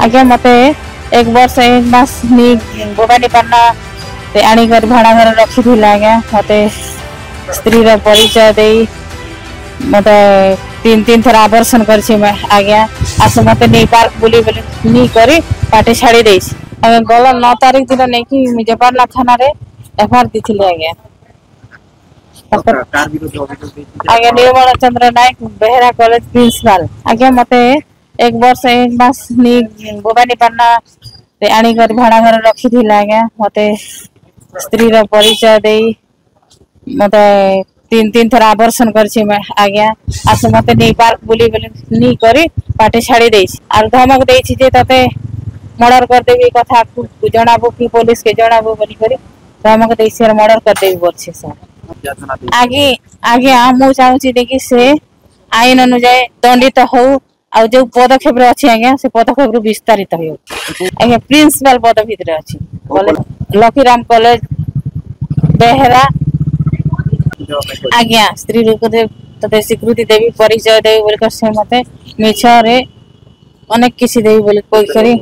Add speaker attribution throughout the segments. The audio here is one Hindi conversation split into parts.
Speaker 1: आगे मते एक वर्ष 1 मास भवानी पाटना आनिकर भड़ा घर रखी थी आज्ञा मते स्त्री परिचय दे मत 3 थर आवर्षण कर आज्ञा आस मत नहीं पार्क बुली नहीं करी पार्टी छाड़ी दे गला 9 तारीख दिन नहीं कि मुजफ्फरनगर थाना रे एफआईआर दी आज्ञा आज्ञा निर्मल चंद्र नायक बेहरा कॉलेज प्रिंसिपल आज्ञा मते एक वर्ष 1 मास भवानी पाटना आनिकर भड़ा घर रखी थी आज्ञा मते स्त्री परिचय दे मत 3 थर आवर्षण कर आज्ञा आस मत नहीं पार्क बुली नहीं करी पार्टी छाड़ी दे धमक दे ते मर्डर करदेवी कथा जनाबू कि पुलिस के जनाबू बोलिक धमक दे मर्डर करदेवी बोलछे सर आगे आगे मु चाहूची देखि से आईन अनुसार दंडित हो आ जो पदक्षेप अच्छी आज्ञा से पदक्षेप विस्तारित हो आज्ञा प्रिंसिपल पद भितर अच्छी लकीराम कॉलेज बेहरा आज्ञा स्त्री लोक तते स्वीकृति देवी परिचय देवी बोल से मते मिछरे अनेक किसी देवी बोल कोई करी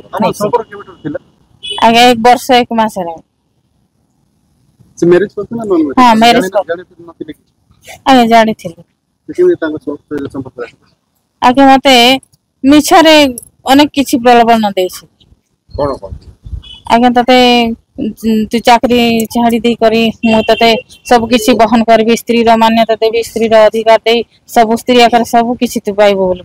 Speaker 1: आज्ञा 1 वर्ष 1 मास रे
Speaker 2: से मैरिज करते ना नॉन मैरिज
Speaker 1: हां मैरिज आज्ञा जानी थी
Speaker 2: केउ ताको संपर्क
Speaker 1: आज्ञा मते मिछरे अनेक किसी प्रलोभन दे
Speaker 2: कोन कोन
Speaker 1: आज्ञा तते तू चाकरी छाड़ी दे करी मु तते सब किछि बहन करबी स्त्री रो मान्यता देबी स्त्री रो अधिकार दे सब स्त्री आकर सब किछि तू पाइबो